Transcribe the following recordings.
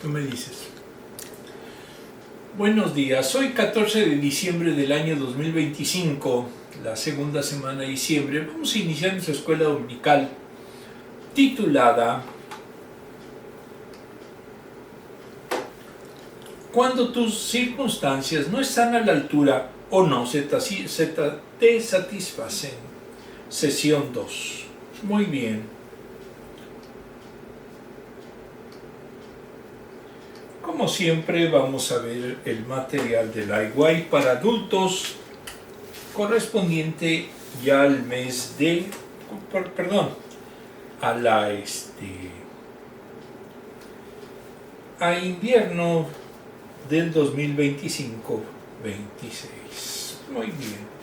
Tú me dices. Buenos días, hoy 14 de diciembre del año 2025, la segunda semana de diciembre, vamos a iniciar nuestra escuela dominical titulada Cuando tus circunstancias no están a la altura o no te satisfacen. Sesión 2. Muy bien. Como siempre vamos a ver el material del IY para adultos correspondiente ya al mes de, a invierno del 2025-26. Muy bien.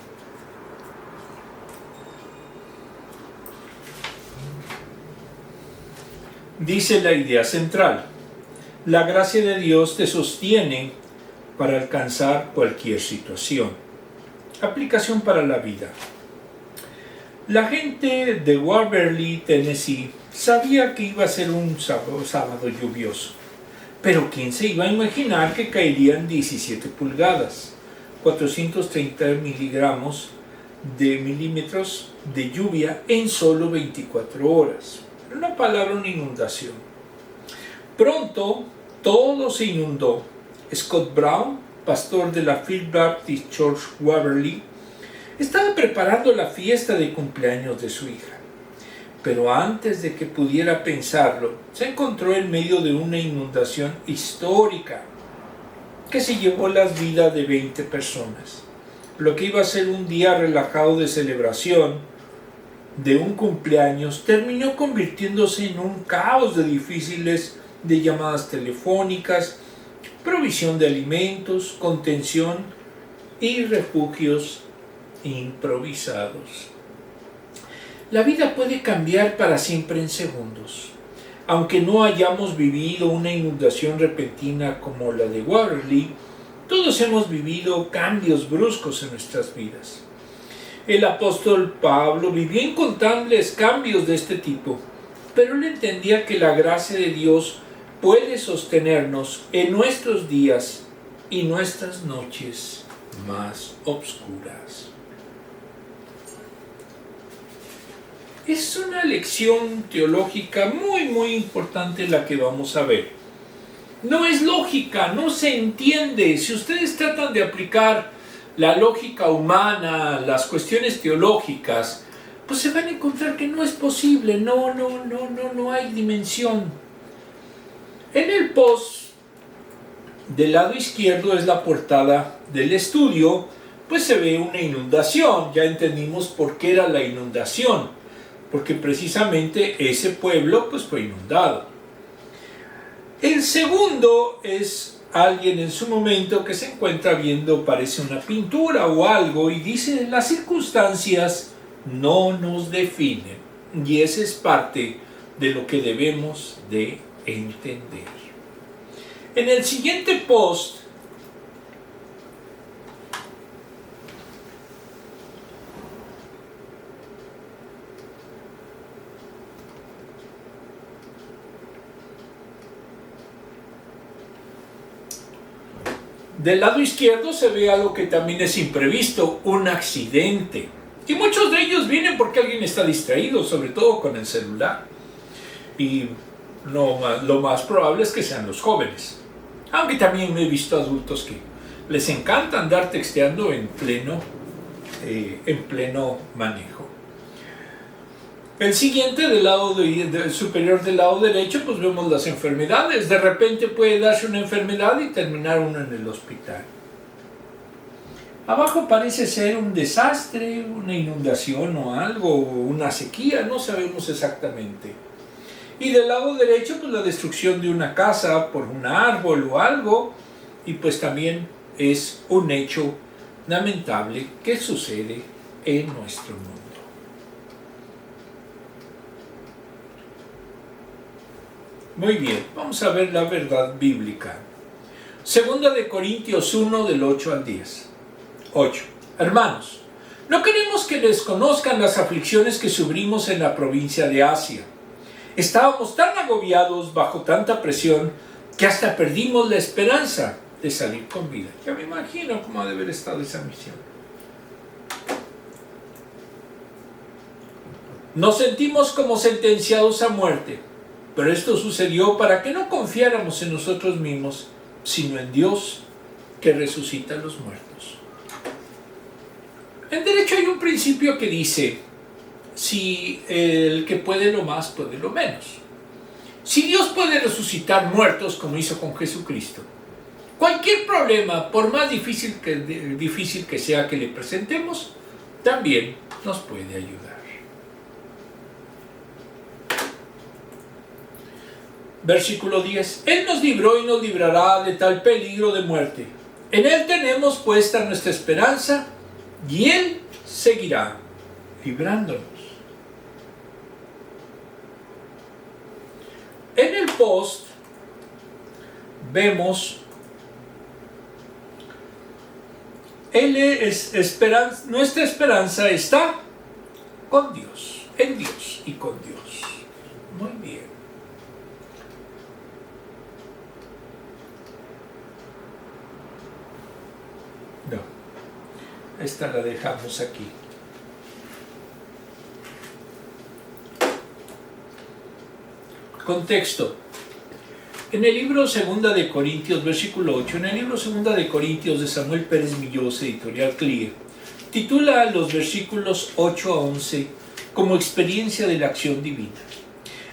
Dice la idea central. La gracia de Dios te sostiene para alcanzar cualquier situación. Aplicación para la vida. La gente de Waverly, Tennessee, sabía que iba a ser un sábado lluvioso. Pero ¿quién se iba a imaginar que caerían 17 pulgadas, 430 milímetros de lluvia en solo 24 horas? Una palabra, una inundación. Pronto todo se inundó. Scott Brown, pastor de la First Baptist Church Waverly, estaba preparando la fiesta de cumpleaños de su hija. Pero antes de que pudiera pensarlo, se encontró en medio de una inundación histórica que se llevó las vidas de 20 personas. Lo que iba a ser un día relajado de celebración de un cumpleaños terminó convirtiéndose en un caos de difíciles de llamadas telefónicas, provisión de alimentos, contención y refugios improvisados. La vida puede cambiar para siempre en segundos. Aunque no hayamos vivido una inundación repentina como la de Waverly, todos hemos vivido cambios bruscos en nuestras vidas. El apóstol Pablo vivió incontables cambios de este tipo, pero él entendía que la gracia de Dios puede sostenernos en nuestros días y nuestras noches más oscuras. Es una lección teológica muy importante la que vamos a ver. No es lógica, no se entiende. Si ustedes tratan de aplicar la lógica humana, las cuestiones teológicas, pues se van a encontrar que no es posible, no hay dimensión. En el post del lado izquierdo es la portada del estudio, pues se ve una inundación. Ya entendimos por qué era la inundación, porque precisamente ese pueblo pues fue inundado. El segundo es alguien en su momento que se encuentra viendo, parece una pintura o algo, y dice: las circunstancias no nos definen. Y esa es parte de lo que debemos de entender. En el siguiente post del lado izquierdo se ve algo que también es imprevisto, un accidente. Y muchos de ellos vienen porque alguien está distraído, sobre todo con el celular. Y lo más probable es que sean los jóvenes. Aunque también he visto adultos que les encanta andar texteando en pleno manejo. El siguiente, del lado superior del lado derecho, pues vemos las enfermedades. De repente puede darse una enfermedad y terminar uno en el hospital. Abajo parece ser un desastre, una inundación o algo, una sequía, no sabemos exactamente. Y del lado derecho, pues la destrucción de una casa por un árbol o algo, y pues también es un hecho lamentable que sucede en nuestro mundo. Muy bien, vamos a ver la verdad bíblica. Segunda de Corintios 1, del 8 al 10. 8. Hermanos, no queremos que desconozcan las aflicciones que sufrimos en la provincia de Asia. Estábamos tan agobiados bajo tanta presión que hasta perdimos la esperanza de salir con vida. Ya me imagino cómo ha de haber estado esa misión. Nos sentimos como sentenciados a muerte, pero esto sucedió para que no confiáramos en nosotros mismos, sino en Dios que resucita a los muertos. En derecho hay un principio que dice, si el que puede lo más, puede lo menos. Si Dios puede resucitar muertos como hizo con Jesucristo, cualquier problema, por más difícil que sea que le presentemos, también nos puede ayudar. Versículo 10. Él nos libró y nos librará de tal peligro de muerte. En Él tenemos puesta nuestra esperanza y Él seguirá librándonos. En el post vemos nuestra esperanza está con Dios, en Dios y con Dios. Muy bien. No, esta la dejamos aquí. Contexto. En el libro 2 de Corintios, versículo 8, en el libro 2 de Corintios de Samuel Pérez Millós, editorial Clear, titula los versículos 8 a 11 como experiencia de la acción divina.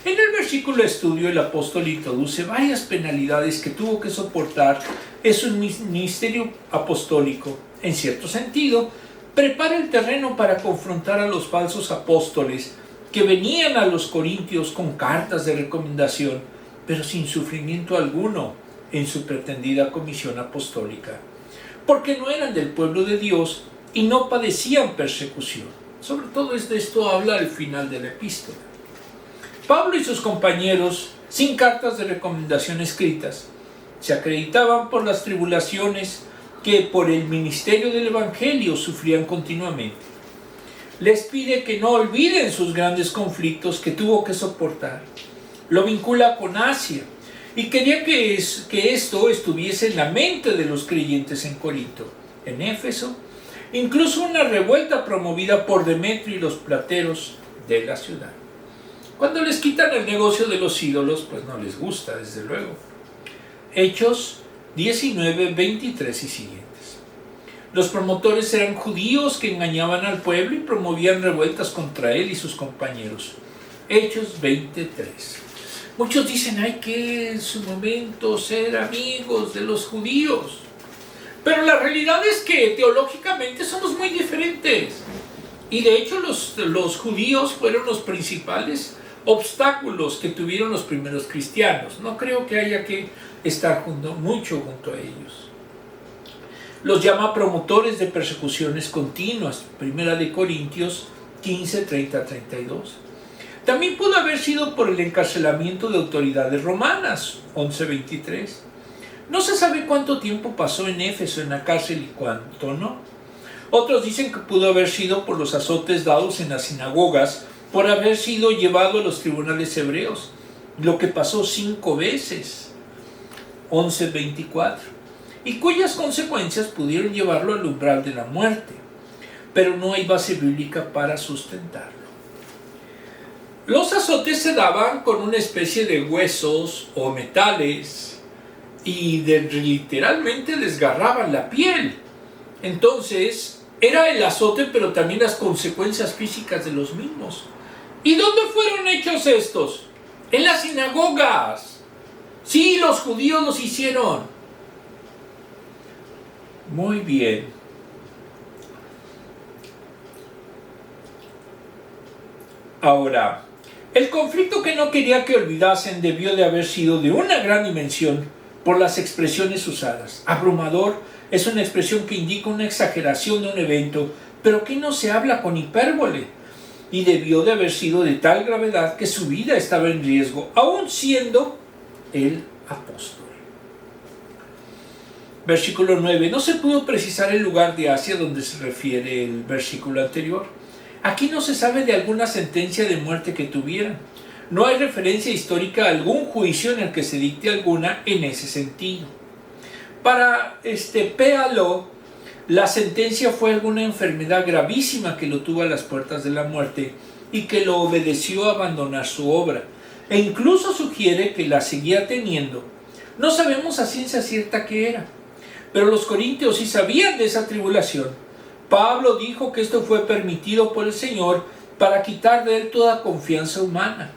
En el versículo de estudio, el apóstol introduce varias penalidades que tuvo que soportar en su ministerio apostólico. En cierto sentido, prepara el terreno para confrontar a los falsos apóstoles que venían a los corintios con cartas de recomendación, pero sin sufrimiento alguno en su pretendida comisión apostólica, porque no eran del pueblo de Dios y no padecían persecución. Sobre todo de esto habla al final de la epístola. Pablo y sus compañeros, sin cartas de recomendación escritas, se acreditaban por las tribulaciones que por el ministerio del Evangelio sufrían continuamente. Les pide que no olviden sus grandes conflictos que tuvo que soportar. Lo vincula con Asia y quería que esto estuviese en la mente de los creyentes en Corinto, en Éfeso, incluso una revuelta promovida por Demetrio y los plateros de la ciudad. Cuando les quitan el negocio de los ídolos, pues no les gusta, desde luego. Hechos 19, 23 y siguientes. Los promotores eran judíos que engañaban al pueblo y promovían revueltas contra él y sus compañeros. Hechos 23. Muchos dicen, hay que en su momento ser amigos de los judíos. Pero la realidad es que teológicamente somos muy diferentes. Y de hecho los judíos fueron los principales obstáculos que tuvieron los primeros cristianos. No creo que haya que estar mucho junto a ellos. Los llama promotores de persecuciones continuas. 1 de Corintios 15, 30, 32. También pudo haber sido por el encarcelamiento de autoridades romanas. 11, 23. No se sabe cuánto tiempo pasó en Éfeso en la cárcel y cuánto no. Otros dicen que pudo haber sido por los azotes dados en las sinagogas por haber sido llevado a los tribunales hebreos, lo que pasó 5 veces. 11, 24. Y cuyas consecuencias pudieron llevarlo al umbral de la muerte, pero no hay base bíblica para sustentarlo. Los azotes se daban con una especie de huesos o metales y literalmente desgarraban la piel. Entonces, era el azote, pero también las consecuencias físicas de los mismos. ¿Y dónde fueron hechos estos? En las sinagogas. Sí, los judíos los hicieron. Muy bien. Ahora, el conflicto que no quería que olvidasen debió de haber sido de una gran dimensión por las expresiones usadas. Abrumador es una expresión que indica una exageración de un evento, pero que no se habla con hipérbole, y debió de haber sido de tal gravedad que su vida estaba en riesgo, aun siendo el apóstol. Versículo 9. No se pudo precisar el lugar de Asia donde se refiere el versículo anterior. Aquí no se sabe de alguna sentencia de muerte que tuvieran. No hay referencia histórica a algún juicio en el que se dicte alguna en ese sentido. Para Péalo, la sentencia fue alguna enfermedad gravísima que lo tuvo a las puertas de la muerte y que lo obedeció a abandonar su obra, e incluso sugiere que la seguía teniendo. No sabemos a ciencia cierta qué era, pero los corintios sí sabían de esa tribulación. Pablo dijo que esto fue permitido por el Señor para quitar de él toda confianza humana.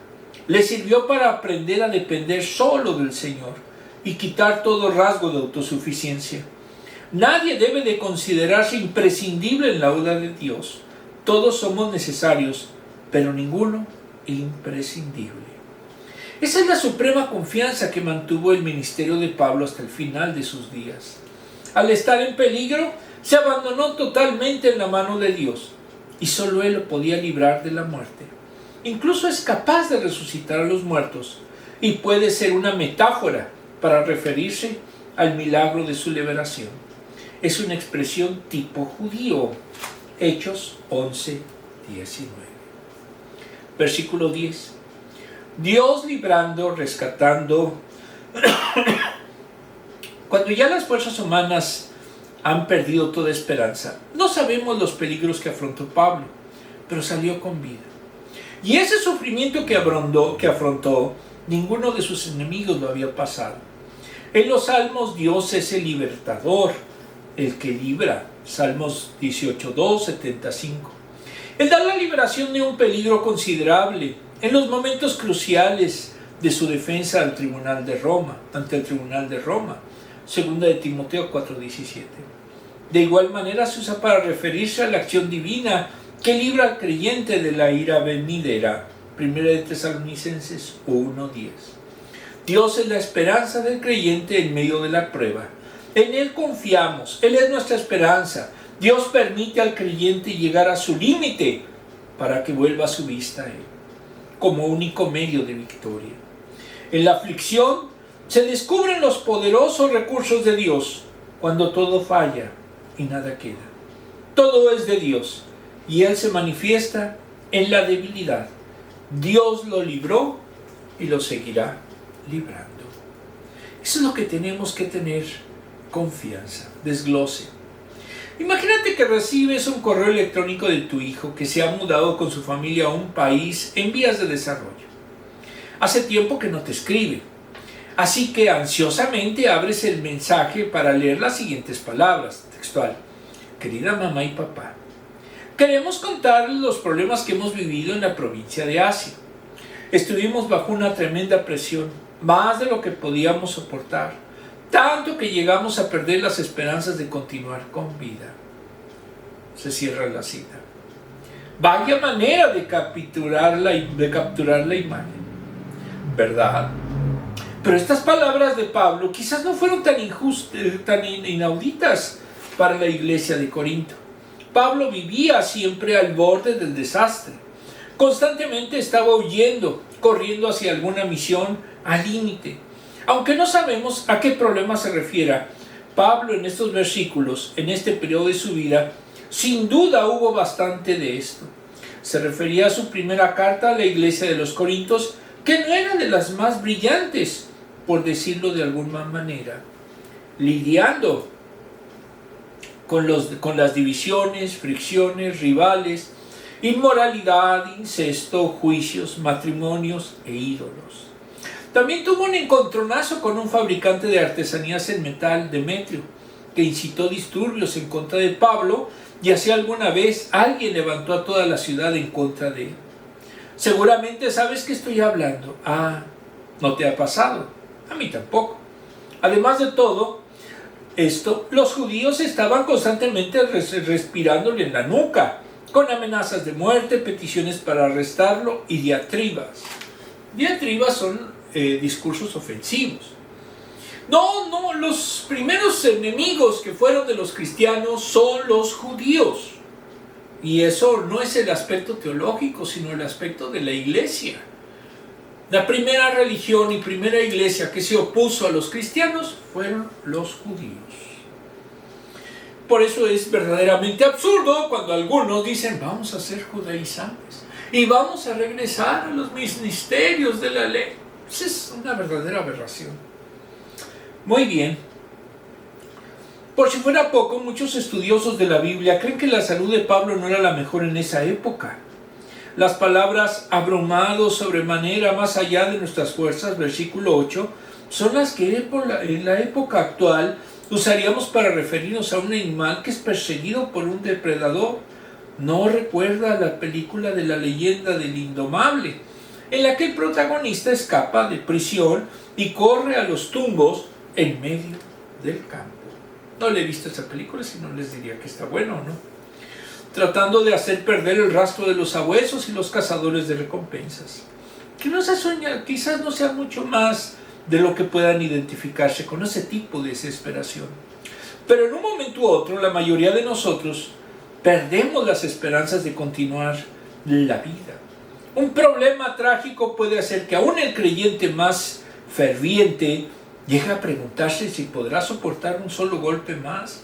Le sirvió para aprender a depender solo del Señor y quitar todo rasgo de autosuficiencia. Nadie debe de considerarse imprescindible en la obra de Dios. Todos somos necesarios, pero ninguno imprescindible. Esa es la suprema confianza que mantuvo el ministerio de Pablo hasta el final de sus días. Al estar en peligro, se abandonó totalmente en la mano de Dios, y solo Él lo podía librar de la muerte. Incluso es capaz de resucitar a los muertos, y puede ser una metáfora para referirse al milagro de su liberación. Es una expresión tipo judío. Hechos 11:19. Versículo 10. Dios librando, rescatando. Cuando ya las fuerzas humanas han perdido toda esperanza, no sabemos los peligros que afrontó Pablo, pero salió con vida. Y ese sufrimiento que afrontó, ninguno de sus enemigos lo había pasado. En los Salmos, Dios es el libertador, el que libra. Salmos 18:2, 75. Él da la liberación de un peligro considerable en los momentos cruciales de su defensa ante el Tribunal de Roma. Segunda de Timoteo 4:17. De igual manera se usa para referirse a la acción divina que libra al creyente de la ira venidera. Primera de Tesalonicenses 1:10. Dios es la esperanza del creyente en medio de la prueba. En Él confiamos, Él es nuestra esperanza. Dios permite al creyente llegar a su límite para que vuelva su vista a Él, como único medio de victoria. En la aflicción se descubren los poderosos recursos de Dios cuando todo falla y nada queda. Todo es de Dios y Él se manifiesta en la debilidad. Dios lo libró y lo seguirá librando. Eso es lo que tenemos que tener confianza. Desglose. Imagínate que recibes un correo electrónico de tu hijo que se ha mudado con su familia a un país en vías de desarrollo. Hace tiempo que no te escribe, así que ansiosamente abres el mensaje para leer las siguientes palabras, textual. Querida mamá y papá, queremos contarles los problemas que hemos vivido en la provincia de Asia. Estuvimos bajo una tremenda presión, más de lo que podíamos soportar, tanto que llegamos a perder las esperanzas de continuar con vida. Se cierra la cita. Vaya manera de capturar la imagen, ¿verdad? Pero estas palabras de Pablo quizás no fueron tan inauditas para la iglesia de Corinto. Pablo vivía siempre al borde del desastre. Constantemente estaba huyendo, corriendo hacia alguna misión al límite. Aunque no sabemos a qué problema se refiera Pablo en estos versículos, en este periodo de su vida, sin duda hubo bastante de esto. Se refería a su primera carta a la iglesia de los Corintios, que no era de las más brillantes, por decirlo de alguna manera, lidiando con las divisiones, fricciones, rivales, inmoralidad, incesto, juicios, matrimonios e ídolos. También tuvo un encontronazo con un fabricante de artesanías en metal, Demetrio, que incitó disturbios en contra de Pablo, y así alguna vez alguien levantó a toda la ciudad en contra de él. Seguramente sabes que estoy hablando. ¿No te ha pasado? A mí tampoco. Además de todo esto, los judíos estaban constantemente respirándole en la nuca, con amenazas de muerte, peticiones para arrestarlo y diatribas. Diatribas son discursos ofensivos. No, los primeros enemigos que fueron de los cristianos son los judíos. Y eso no es el aspecto teológico, sino el aspecto de la iglesia. La primera religión y primera iglesia que se opuso a los cristianos fueron los judíos. Por eso es verdaderamente absurdo cuando algunos dicen, vamos a ser judaizantes. y vamos a regresar a los ministerios de la ley. Pues es una verdadera aberración. Muy bien. Por si fuera poco, muchos estudiosos de la Biblia creen que la salud de Pablo no era la mejor en esa época. Las palabras abrumados sobremanera más allá de nuestras fuerzas, versículo 8, son las que en la época actual usaríamos para referirnos a un animal que es perseguido por un depredador. ¿No recuerda la película de la leyenda del indomable, en la que el protagonista escapa de prisión y corre a los tumbos en medio del campo? No le he visto esa película, si no les diría que está bueno, ¿no? Tratando de hacer perder el rastro de los sabuesos y los cazadores de recompensas. Que no se sueña, quizás no sea mucho más de lo que puedan identificarse con ese tipo de desesperación. Pero en un momento u otro, la mayoría de nosotros perdemos las esperanzas de continuar la vida. Un problema trágico puede hacer que aún el creyente más ferviente llegue a preguntarse si podrá soportar un solo golpe más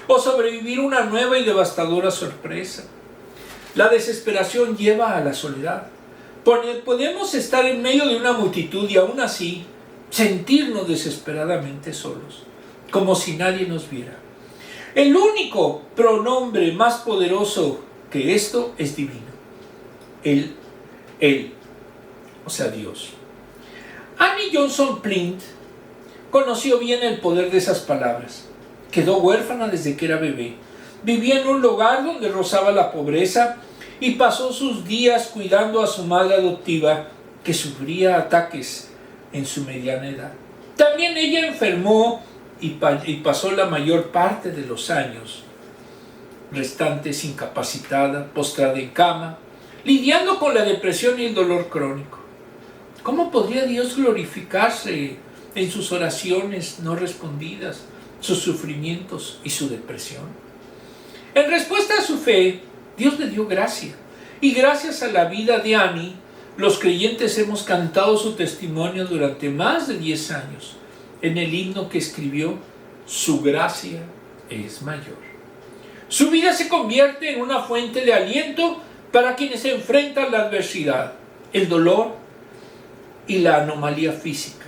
o sobrevivir una nueva y devastadora sorpresa. La desesperación lleva a la soledad. Podemos estar en medio de una multitud y aún así sentirnos desesperadamente solos, como si nadie nos viera. El único pronombre más poderoso que esto es divino. Él, o sea Dios. Annie Johnson Flint conoció bien el poder de esas palabras. Quedó huérfana desde que era bebé. Vivía en un lugar donde rozaba la pobreza y pasó sus días cuidando a su madre adoptiva, que sufría ataques en su mediana edad. También ella enfermó y pasó la mayor parte de los años restantes incapacitada, postrada en cama, lidiando con la depresión y el dolor crónico. ¿Cómo podría Dios glorificarse en sus oraciones no respondidas, sus sufrimientos y su depresión? En respuesta a su fe, Dios le dio gracia. Y gracias a la vida de Annie, los creyentes hemos cantado su testimonio durante más de 10 años en el himno que escribió, Su gracia es mayor. Su vida se convierte en una fuente de aliento para quienes enfrentan la adversidad, el dolor y la anomalía física.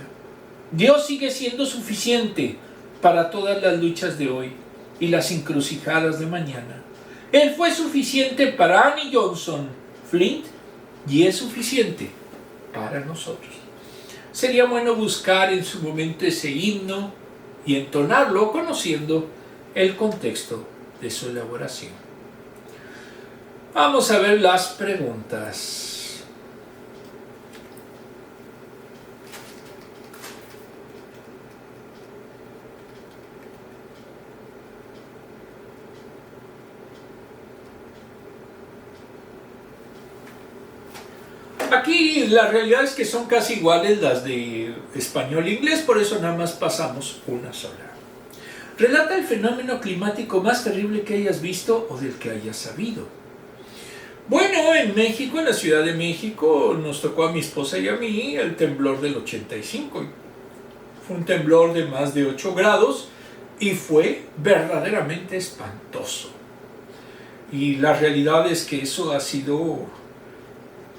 Dios sigue siendo suficiente para todas las luchas de hoy y las encrucijadas de mañana. Él fue suficiente para Annie Johnson Flint y es suficiente para nosotros. Sería bueno buscar en su momento ese himno y entonarlo conociendo el contexto de su elaboración. Vamos a ver las preguntas. Aquí la realidad es que son casi iguales las de español e inglés, por eso nada más pasamos una sola. Relata el fenómeno climático más terrible que hayas visto o del que hayas sabido. Bueno, en México, en la Ciudad de México, nos tocó a mi esposa y a mí el temblor del 85. Fue un temblor de más de 8 grados y fue verdaderamente espantoso. Y la realidad es que eso ha sido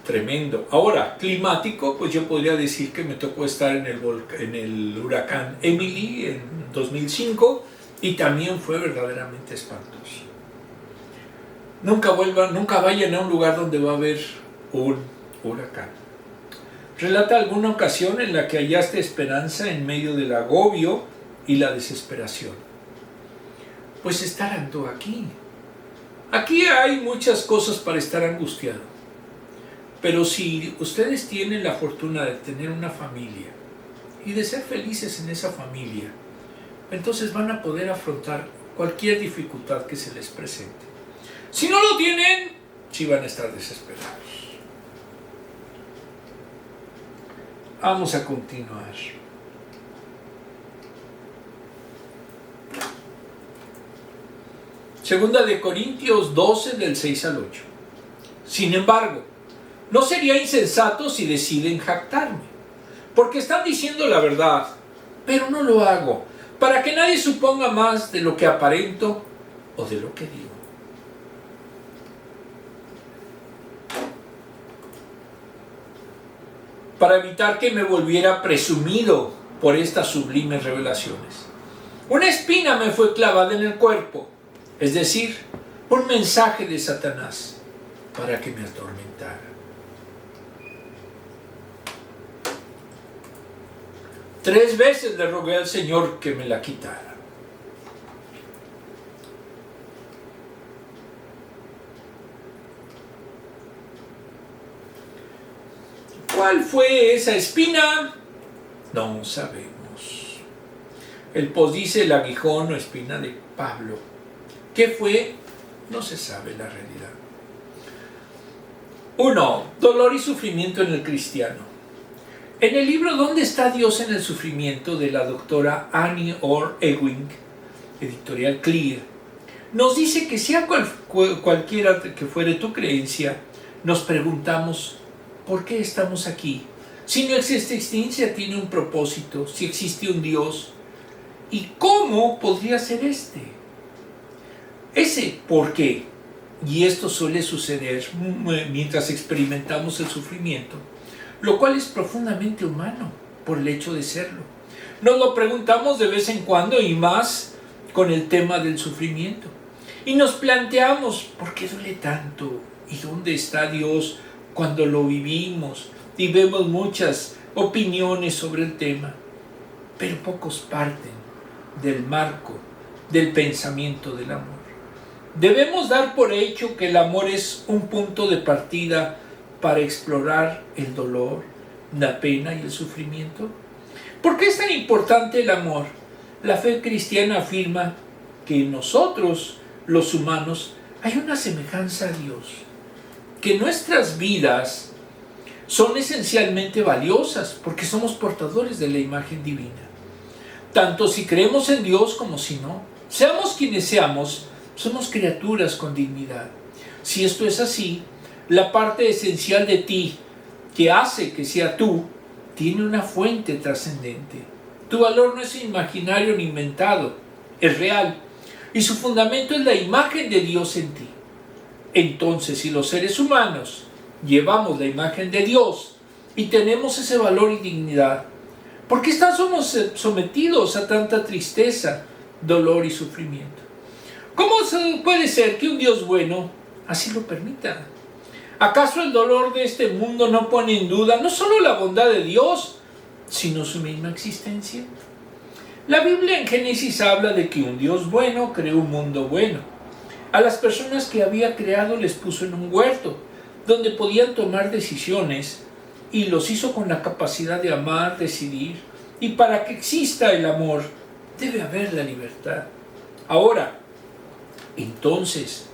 tremendo. Ahora, climático, pues yo podría decir que me tocó estar en el huracán Emily en 2005 y también fue verdaderamente espantoso. Nunca vayan a un lugar donde va a haber un huracán. Relata alguna ocasión en la que hallaste esperanza en medio del agobio y la desesperación. Pues estar ando aquí. Aquí hay muchas cosas para estar angustiado. Pero si ustedes tienen la fortuna de tener una familia y de ser felices en esa familia, entonces van a poder afrontar cualquier dificultad que se les presente. Si no lo tienen, sí van a estar desesperados. Vamos a continuar. Segunda de Corintios 12, del 6 al 8. Sin embargo, no sería insensato si deciden jactarme, porque están diciendo la verdad, pero no lo hago, para que nadie suponga más de lo que aparento o de lo que digo. para evitar que me volviera presumido por estas sublimes revelaciones. Una espina me fue clavada en el cuerpo, es decir, un mensaje de Satanás para que me atormentara. 3 veces le rogué al Señor que me la quitara. ¿Cuál fue esa espina? No sabemos. El post dice el aguijón o espina de Pablo. ¿Qué fue? No se sabe la realidad. 1. Dolor y sufrimiento en el cristiano. En el libro ¿Dónde está Dios en el sufrimiento?, de la doctora Annie Orr Ewing, editorial Clear, nos dice que sea cualquiera que fuere tu creencia, nos preguntamos ¿por qué estamos aquí? Si nuestra existencia tiene un propósito, si existe un Dios, ¿y cómo podría ser este? Ese por qué, y esto suele suceder mientras experimentamos el sufrimiento, lo cual es profundamente humano por el hecho de serlo. Nos lo preguntamos de vez en cuando y más con el tema del sufrimiento. Y nos planteamos, ¿por qué duele tanto? ¿Y dónde está Dios cuando lo vivimos? Y vemos muchas opiniones sobre el tema, pero pocos parten del marco del pensamiento del amor. Debemos dar por hecho que el amor es un punto de partida para explorar el dolor, la pena y el sufrimiento. ¿Por qué es tan importante el amor? La fe cristiana afirma que en nosotros, los humanos, hay una semejanza a Dios, que nuestras vidas son esencialmente valiosas porque somos portadores de la imagen divina. Tanto si creemos en Dios como si no. Seamos quienes seamos, somos criaturas con dignidad. Si esto es así, la parte esencial de ti, que hace que sea tú, tiene una fuente trascendente. Tu valor no es imaginario ni inventado, es real, y su fundamento es la imagen de Dios en ti. Entonces, si los seres humanos llevamos la imagen de Dios y tenemos ese valor y dignidad, ¿por qué estamos sometidos a tanta tristeza, dolor y sufrimiento? ¿Cómo puede ser que un Dios bueno así lo permita? ¿Acaso el dolor de este mundo no pone en duda no solo la bondad de Dios, sino su misma existencia? La Biblia en Génesis habla de que un Dios bueno creó un mundo bueno. A las personas que había creado les puso en un huerto, donde podían tomar decisiones, y los hizo con la capacidad de amar, decidir, y para que exista el amor, debe haber la libertad. Ahora, entonces,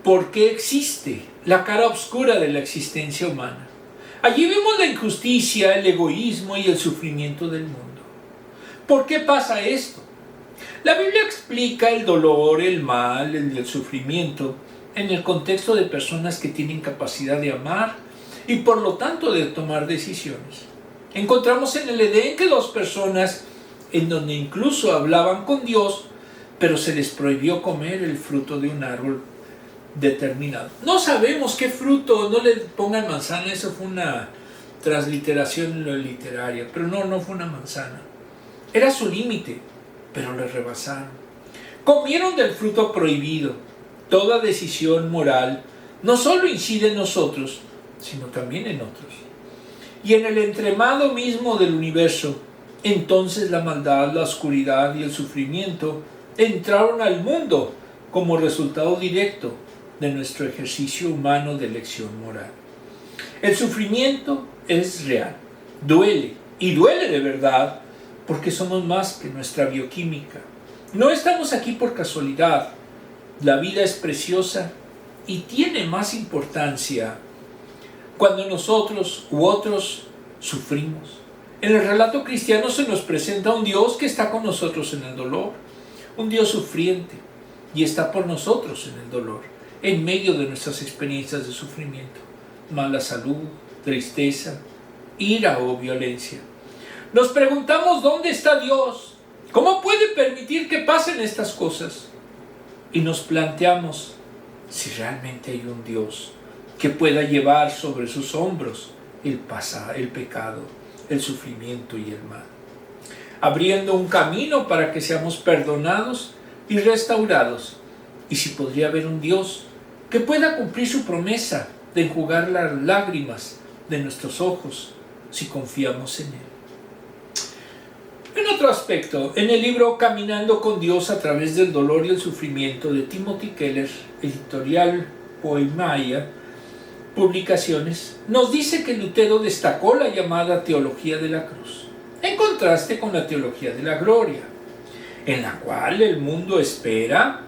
¿por qué existe la cara oscura de la existencia humana? Allí vemos la injusticia, el egoísmo y el sufrimiento del mundo. ¿Por qué pasa esto? La Biblia explica el dolor, el mal, el sufrimiento en el contexto de personas que tienen capacidad de amar y por lo tanto de tomar decisiones. Encontramos en el Edén que 2 personas en donde incluso hablaban con Dios, pero se les prohibió comer el fruto de un árbol determinado. No sabemos qué fruto, no le pongan manzana, eso fue una transliteración literaria, pero no fue una manzana. Era su límite, pero le rebasaron. Comieron del fruto prohibido. Toda decisión moral no solo incide en nosotros, sino también en otros. Y en el entremado mismo del universo, entonces la maldad, la oscuridad y el sufrimiento entraron al mundo como resultado directo de nuestro ejercicio humano de elección moral. El sufrimiento es real, duele, y duele de verdad, porque somos más que nuestra bioquímica. No estamos aquí por casualidad. La vida es preciosa y tiene más importancia cuando nosotros u otros sufrimos. En el relato cristiano se nos presenta un Dios que está con nosotros en el dolor, un Dios sufriente, y está por nosotros en el dolor, en medio de nuestras experiencias de sufrimiento, mala salud, tristeza, ira o violencia. Nos preguntamos ¿dónde está Dios? ¿Cómo puede permitir que pasen estas cosas? Y nos planteamos si realmente hay un Dios que pueda llevar sobre sus hombros el pecado, el sufrimiento y el mal, abriendo un camino para que seamos perdonados y restaurados. Y si podría haber un Dios que pueda cumplir su promesa de enjugar las lágrimas de nuestros ojos si confiamos en Él. En otro aspecto, en el libro Caminando con Dios a través del dolor y el sufrimiento de Timothy Keller, editorial Poemaya Publicaciones, nos dice que Lutero destacó la llamada teología de la cruz, en contraste con la teología de la gloria, en la cual el mundo espera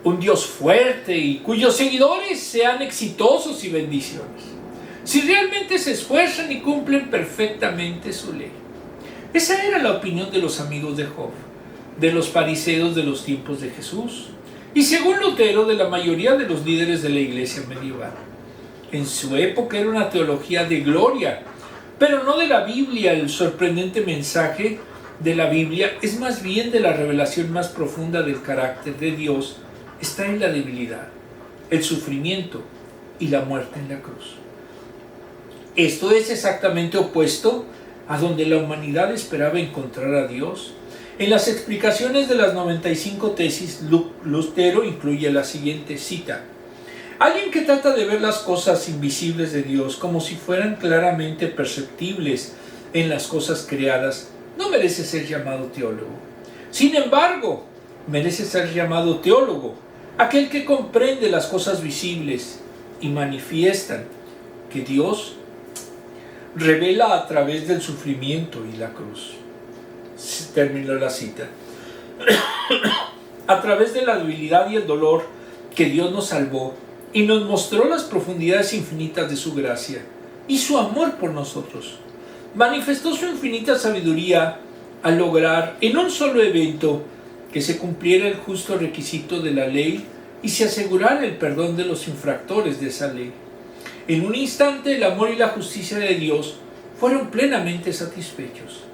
un Dios fuerte y cuyos seguidores sean exitosos y bendiciones, si realmente se esfuerzan y cumplen perfectamente su ley. Esa era la opinión de los amigos de Job, de los fariseos de los tiempos de Jesús, y según Lutero, de la mayoría de los líderes de la iglesia medieval. En su época era una teología de gloria, pero no de la Biblia. El sorprendente mensaje de la Biblia es más bien de la revelación más profunda del carácter de Dios. Está en la debilidad, el sufrimiento y la muerte en la cruz. Esto es exactamente opuesto a donde la humanidad esperaba encontrar a Dios. En las explicaciones de las 95 tesis, Lutero incluye la siguiente cita: alguien que trata de ver las cosas invisibles de Dios como si fueran claramente perceptibles en las cosas creadas, no merece ser llamado teólogo. Sin embargo, merece ser llamado teólogo aquel que comprende las cosas visibles y manifiestan que Dios revela a través del sufrimiento y la cruz. Terminó la cita. A través de la debilidad y el dolor que Dios nos salvó y nos mostró las profundidades infinitas de su gracia y su amor por nosotros. Manifestó su infinita sabiduría al lograr en un solo evento que se cumpliera el justo requisito de la ley y se asegurara el perdón de los infractores de esa ley. En un instante el amor y la justicia de Dios fueron plenamente satisfechos.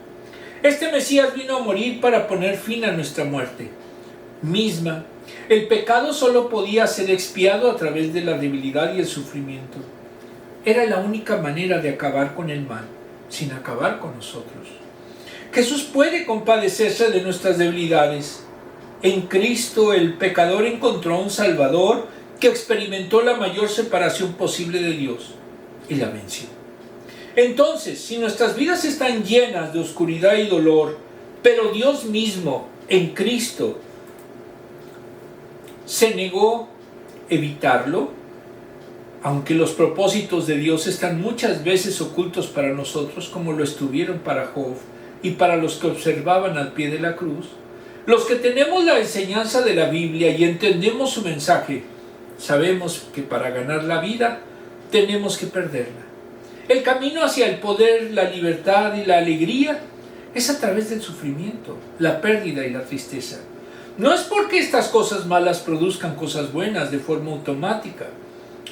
Este Mesías vino a morir para poner fin a nuestra muerte misma. El pecado solo podía ser expiado a través de la debilidad y el sufrimiento. Era la única manera de acabar con el mal, sin acabar con nosotros. Jesús puede compadecerse de nuestras debilidades. En Cristo el pecador encontró a un Salvador que experimentó la mayor separación posible de Dios y la venció. Entonces, si nuestras vidas están llenas de oscuridad y dolor, pero Dios mismo en Cristo se negó a evitarlo, aunque los propósitos de Dios están muchas veces ocultos para nosotros, como lo estuvieron para Job y para los que observaban al pie de la cruz, los que tenemos la enseñanza de la Biblia y entendemos su mensaje, sabemos que para ganar la vida tenemos que perderla. El camino hacia el poder, la libertad y la alegría es a través del sufrimiento, la pérdida y la tristeza. No es porque estas cosas malas produzcan cosas buenas de forma automática.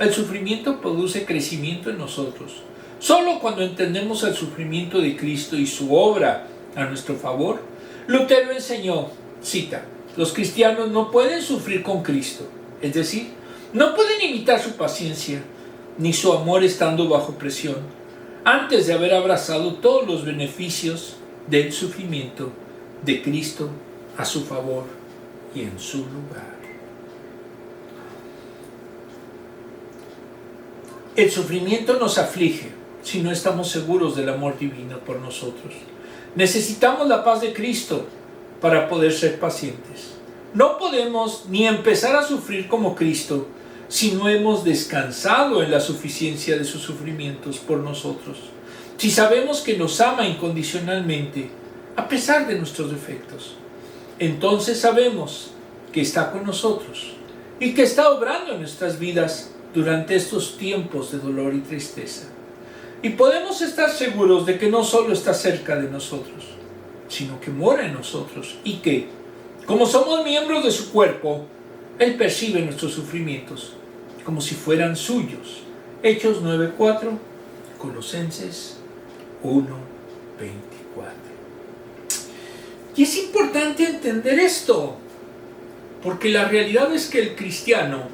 El sufrimiento produce crecimiento en nosotros. Solo cuando entendemos el sufrimiento de Cristo y su obra a nuestro favor, Lutero enseñó, cita, los cristianos no pueden sufrir con Cristo, es decir, no pueden imitar su paciencia ni su amor estando bajo presión, antes de haber abrazado todos los beneficios del sufrimiento de Cristo a su favor y en su lugar. El sufrimiento nos aflige si no estamos seguros del amor divino por nosotros. Necesitamos la paz de Cristo para poder ser pacientes. No podemos ni empezar a sufrir como Cristo si no hemos descansado en la suficiencia de sus sufrimientos por nosotros. Si sabemos que nos ama incondicionalmente, a pesar de nuestros defectos, entonces sabemos que está con nosotros y que está obrando en nuestras vidas durante estos tiempos de dolor y tristeza. Y podemos estar seguros de que no solo está cerca de nosotros, sino que mora en nosotros y que, como somos miembros de su cuerpo, Él percibe nuestros sufrimientos como si fueran suyos. Hechos 9:4, Colosenses 1:24. Y es importante entender esto, porque la realidad es que el cristiano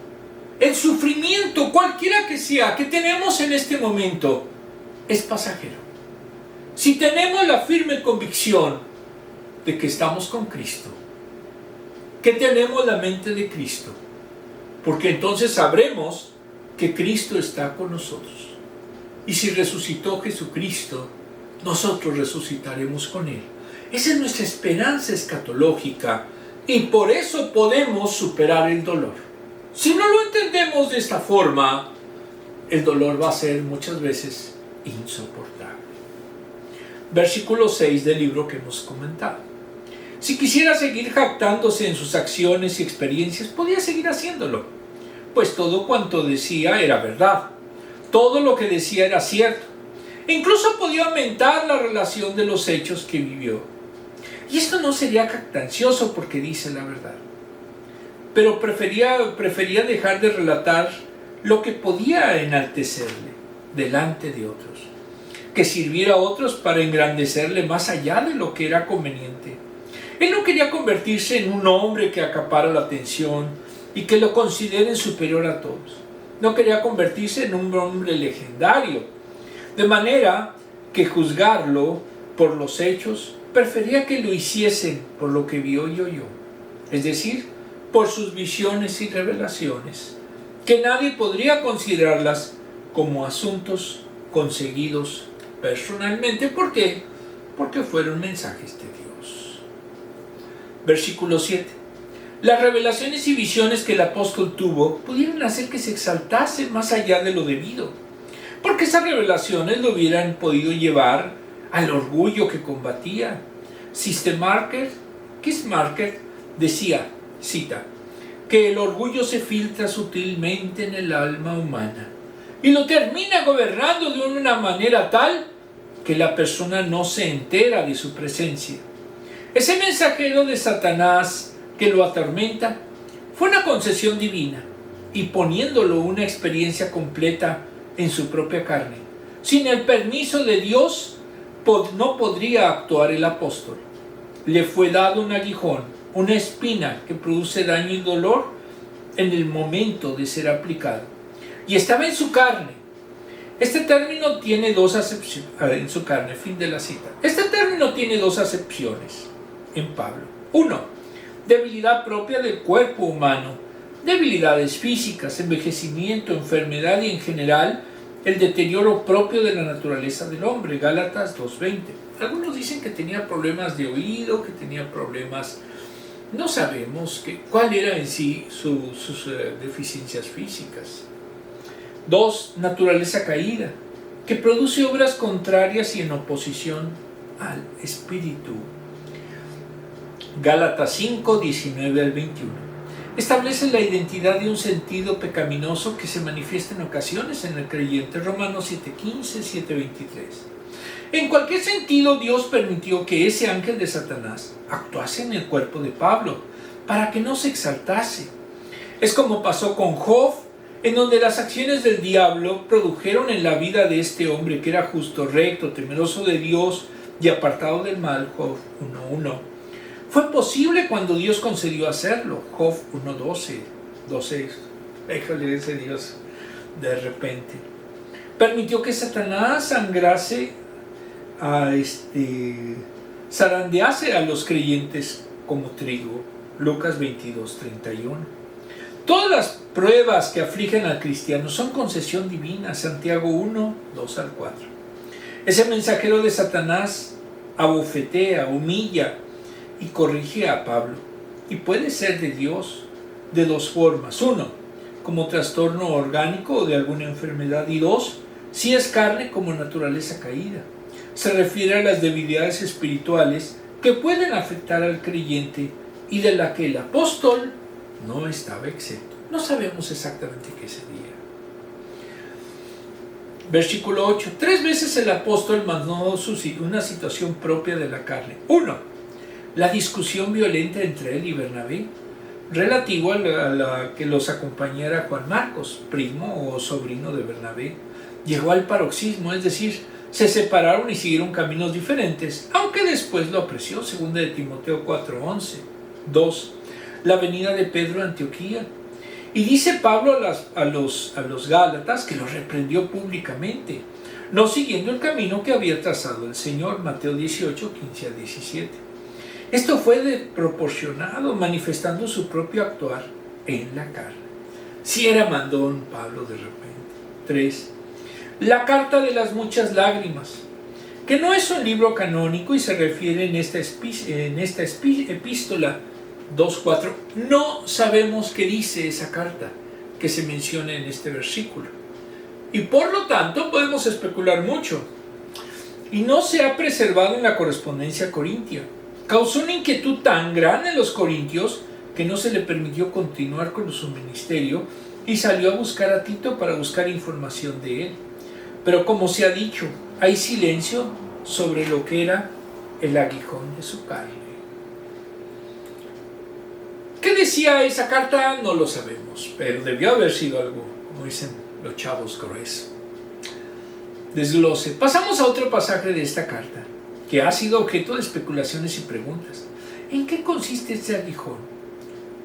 El sufrimiento, cualquiera que sea, que tenemos en este momento, es pasajero. Si tenemos la firme convicción de que estamos con Cristo, que tenemos la mente de Cristo, porque entonces sabremos que Cristo está con nosotros. Y si resucitó Jesucristo, nosotros resucitaremos con Él. Esa es nuestra esperanza escatológica y por eso podemos superar el dolor. Si no lo entendemos de esta forma, el dolor va a ser muchas veces insoportable. Versículo 6 del libro que hemos comentado. Si quisiera seguir jactándose en sus acciones y experiencias, podía seguir haciéndolo, pues todo cuanto decía era verdad. Todo lo que decía era cierto. Incluso podía aumentar la relación de los hechos que vivió. Y esto no sería jactancioso porque dice la verdad. Pero prefería dejar de relatar lo que podía enaltecerle delante de otros, que sirviera a otros para engrandecerle más allá de lo que era conveniente. Él no quería convertirse en un hombre que acapara la atención y que lo consideren superior a todos. No quería convertirse en un hombre legendario, de manera que juzgarlo por los hechos, prefería que lo hiciesen por lo que vio y oyó, es decir, por sus visiones y revelaciones, que nadie podría considerarlas como asuntos conseguidos personalmente. ¿Por qué? Porque fueron mensajes de Dios. Versículo 7. Las revelaciones y visiones que el apóstol tuvo pudieron hacer que se exaltase más allá de lo debido, porque esas revelaciones lo hubieran podido llevar al orgullo que combatía. Kistmarker decía, cita, que el orgullo se filtra sutilmente en el alma humana y lo termina gobernando de una manera tal que la persona no se entera de su presencia. Ese mensajero de Satanás que lo atormenta fue una concesión divina, y poniéndolo una experiencia completa en su propia carne. Sin el permiso de Dios no podría actuar el apóstol. Le fue dado un aguijón, una espina que produce daño y dolor en el momento de ser aplicado, y estaba en su carne. Este término tiene dos acepciones en su carne, fin de la cita. Este término tiene dos acepciones en Pablo. Uno, debilidad propia del cuerpo humano, debilidades físicas, envejecimiento, enfermedad y en general el deterioro propio de la naturaleza del hombre, Gálatas 2:20. Algunos dicen que tenía problemas de oído, que tenía problemas, no sabemos cuál era en sí sus deficiencias físicas. 2, naturaleza caída, que produce obras contrarias y en oposición al espíritu. Gálatas 5, 19 al 21. Establece la identidad de un sentido pecaminoso que se manifiesta en ocasiones en el creyente. Romanos 7:15, 7:23. En cualquier sentido, Dios permitió que ese ángel de Satanás actuase en el cuerpo de Pablo para que no se exaltase. Es como pasó con Job, en donde las acciones del diablo produjeron en la vida de este hombre que era justo, recto, temeroso de Dios y apartado del mal. Job 1:1. Fue posible cuando Dios concedió hacerlo. Job 1:12. Déjale ese Dios de repente. Permitió que Satanás zarandease a los creyentes como trigo. Lucas 22:31. Todas las pruebas que afligen al cristiano son concesión divina. Santiago 1:2-4. Ese mensajero de Satanás abofetea, humilla y corrige a Pablo, y puede ser de Dios de dos formas. 1, como trastorno orgánico o de alguna enfermedad, y 2, si es carne, como naturaleza caída. Se refiere a las debilidades espirituales que pueden afectar al creyente y de la que el apóstol no estaba exento. No sabemos exactamente qué sería. Versículo 8. 3 veces el apóstol mandó una situación propia de la carne. 1. La discusión violenta entre él y Bernabé, relativo a la que los acompañara Juan Marcos, primo o sobrino de Bernabé, llegó al paroxismo, es decir, se separaron y siguieron caminos diferentes, aunque después lo apreció. 2 de Timoteo 4:11. 2. La venida de Pedro a Antioquía Y dice Pablo a los Gálatas que los reprendió públicamente, no siguiendo el camino que había trazado el Señor, Mateo 18, 15 a 17. Esto fue desproporcionado, manifestando su propio actuar en la carne. Si era mandón Pablo de repente. 3. La carta de las muchas lágrimas, que no es un libro canónico y se refiere en esta epístola 2.4. No sabemos qué dice esa carta que se menciona en este versículo. Y por lo tanto podemos especular mucho. Y no se ha preservado en la correspondencia corintia. Causó una inquietud tan grande en los corintios que no se le permitió continuar con su ministerio y salió a buscar a Tito para buscar información de él. Pero como se ha dicho, hay silencio sobre lo que era el aguijón de su carne. ¿Qué decía esa carta? No lo sabemos, pero debió haber sido algo, como dicen los chavos, grueso. Desglose. Pasamos a otro pasaje de esta carta, que ha sido objeto de especulaciones y preguntas. ¿En qué consiste este aguijón?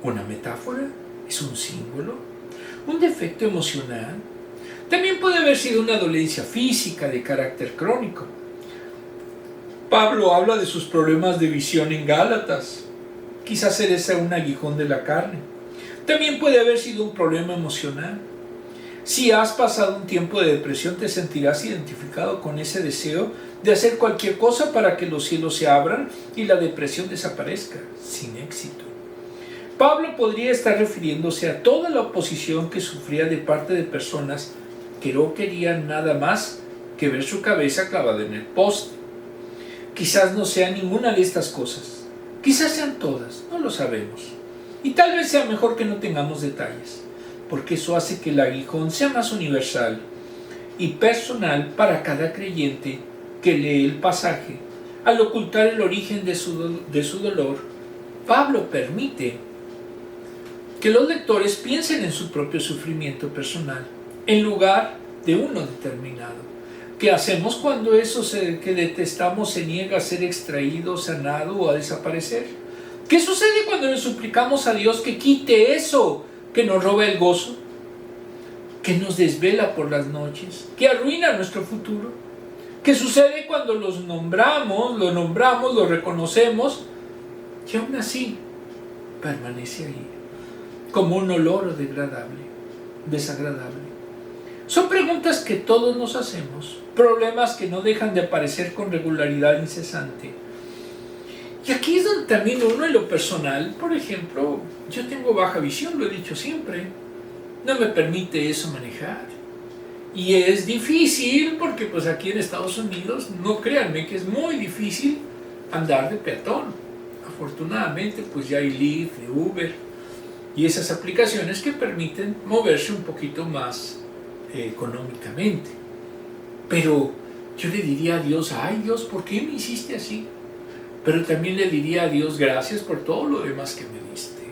¿Una metáfora? ¿Es un símbolo? ¿Un defecto emocional? También puede haber sido una dolencia física de carácter crónico. Pablo habla de sus problemas de visión en Gálatas. Quizás era un aguijón de la carne. También puede haber sido un problema emocional. Si has pasado un tiempo de depresión, te sentirás identificado con ese deseo de hacer cualquier cosa para que los cielos se abran y la depresión desaparezca, sin éxito. Pablo podría estar refiriéndose a toda la oposición que sufría de parte de personas que no querían nada más que ver su cabeza clavada en el poste. Quizás no sea ninguna de estas cosas. Quizás sean todas, no lo sabemos. Y tal vez sea mejor que no tengamos detalles, porque eso hace que el aguijón sea más universal y personal para cada creyente que lee el pasaje. Al ocultar el origen de su dolor, Pablo permite que los lectores piensen en su propio sufrimiento personal, en lugar de uno determinado. ¿Qué hacemos cuando eso que detestamos se niega a ser extraído, sanado o a desaparecer? ¿Qué sucede cuando le suplicamos a Dios que quite eso que nos roba el gozo, que nos desvela por las noches, que arruina nuestro futuro? ¿Qué sucede cuando lo nombramos, lo reconocemos y aún así permanece ahí, como un olor desagradable? Son preguntas que todos nos hacemos, problemas que no dejan de aparecer con regularidad incesante. Y aquí es donde también uno en lo personal, por ejemplo, yo tengo baja visión, lo he dicho siempre, no me permite eso manejar. Y es difícil porque pues aquí en Estados Unidos, no créanme que es muy difícil andar de peatón. Afortunadamente pues ya hay Lyft, Uber y esas aplicaciones que permiten moverse un poquito más económicamente. Pero yo le diría a Dios, ay Dios, ¿por qué me hiciste así? Pero también le diría a Dios, gracias por todo lo demás que me diste.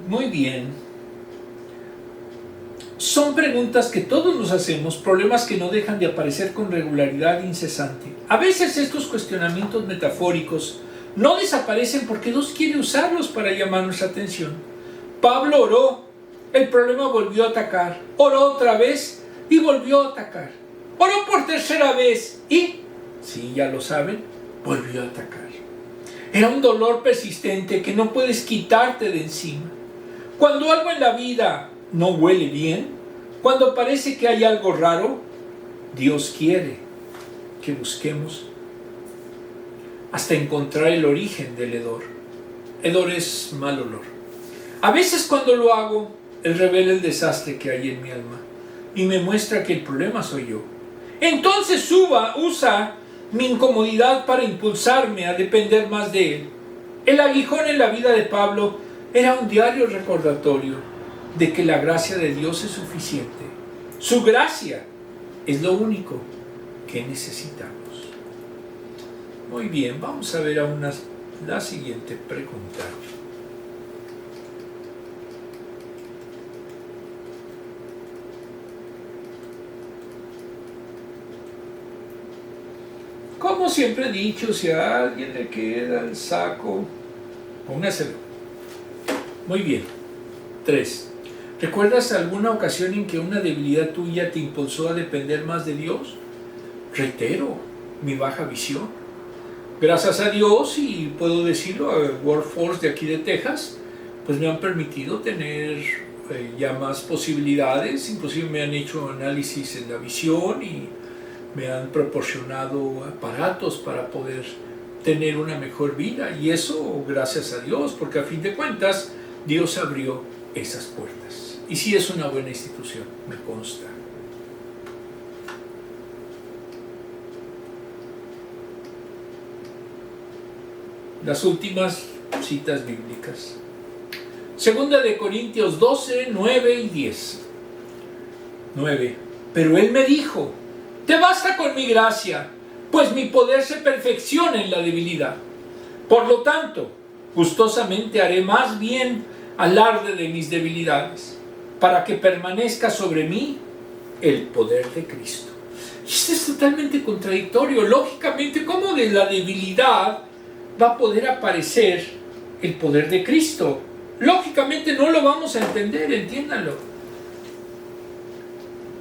Muy bien. Son preguntas que todos nos hacemos, problemas que no dejan de aparecer con regularidad incesante. A veces estos cuestionamientos metafóricos no desaparecen porque Dios quiere usarlos para llamar nuestra atención. Pablo oró, el problema volvió a atacar. Oró otra vez y volvió a atacar. Oró por tercera vez y, sí, ya lo saben, volvió a atacar. Era un dolor persistente que no puedes quitarte de encima. Cuando algo en la vida no huele bien, cuando parece que hay algo raro, Dios quiere que busquemos hasta encontrar el origen del hedor. Hedor es mal olor. A veces cuando lo hago, Él revela el desastre que hay en mi alma y me muestra que el problema soy yo. Entonces usa mi incomodidad para impulsarme a depender más de Él. El aguijón en la vida de Pablo era un diario recordatorio de que la gracia de Dios es suficiente. Su gracia es lo único que necesitamos. Muy bien, vamos a ver la siguiente pregunta. Como siempre he dicho, si a alguien le queda el saco, póngaselo. Muy bien. 3. ¿Recuerdas alguna ocasión en que una debilidad tuya te impulsó a depender más de Dios? Reitero, mi baja visión. Gracias a Dios, y puedo decirlo, a Workforce de aquí de Texas, pues me han permitido tener ya más posibilidades. Inclusive me han hecho análisis en la visión y me han proporcionado aparatos para poder tener una mejor vida. Y eso gracias a Dios, porque a fin de cuentas Dios abrió esas puertas. Y sí es una buena institución, me consta. Las últimas citas bíblicas. Segunda de Corintios 12, 9 y 10. 9. Pero Él me dijo: te basta con mi gracia, pues mi poder se perfecciona en la debilidad. Por lo tanto, gustosamente haré más bien alarde de mis debilidades, para que permanezca sobre mí el poder de Cristo. Y esto es totalmente contradictorio. Lógicamente, ¿cómo de la debilidad va a poder aparecer el poder de Cristo? Lógicamente no lo vamos a entender, entiéndanlo.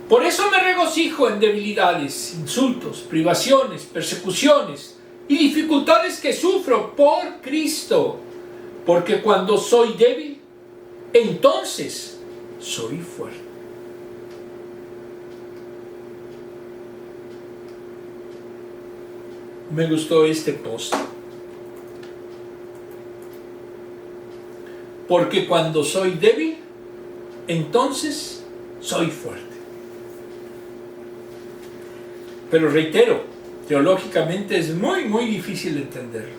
Por eso me regocijo en debilidades, insultos, privaciones, persecuciones y dificultades que sufro por Cristo. Porque cuando soy débil, entonces soy fuerte. Me gustó este post. Porque cuando soy débil, entonces soy fuerte. Pero reitero, teológicamente es muy difícil entenderlo.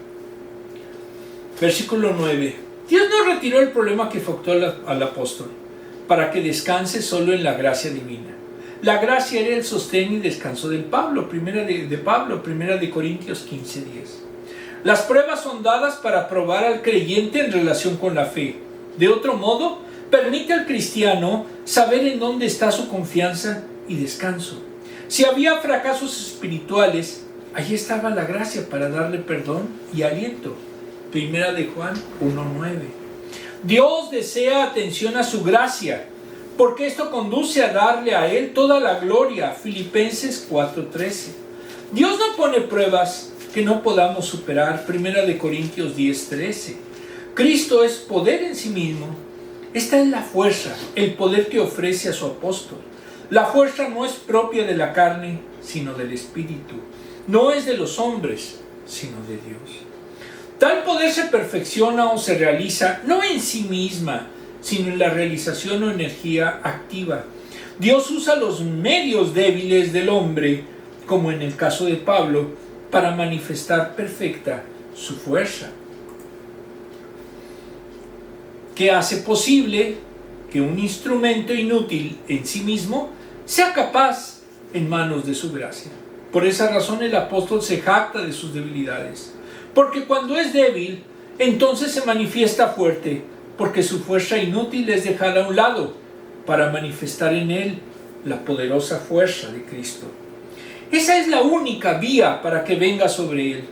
Versículo 9. Dios no retiró el problema que afectó al apóstol para que descanse solo en la gracia divina. La gracia era el sostén y descanso de Pablo, primera de Corintios 15:10. Las pruebas son dadas para probar al creyente en relación con la fe. De otro modo, permite al cristiano saber en dónde está su confianza y descanso. Si había fracasos espirituales, allí estaba la gracia para darle perdón y aliento. Primera de Juan 1:9. Dios desea atención a su gracia, porque esto conduce a darle a Él toda la gloria. Filipenses 4:13. Dios no pone pruebas que no podamos superar. Primera de Corintios 10:13. Cristo es poder en sí mismo. Esta es la fuerza, el poder que ofrece a su apóstol. La fuerza no es propia de la carne, sino del Espíritu. No es de los hombres, sino de Dios. Tal poder se perfecciona o se realiza no en sí misma, sino en la realización o energía activa. Dios usa los medios débiles del hombre, como en el caso de Pablo, para manifestar perfecta su fuerza, que hace posible que un instrumento inútil en sí mismo sea capaz en manos de su gracia. Por esa razón el apóstol se jacta de sus debilidades, porque cuando es débil, entonces se manifiesta fuerte, porque su fuerza inútil es dejada a un lado para manifestar en él la poderosa fuerza de Cristo. Esa es la única vía para que venga sobre él,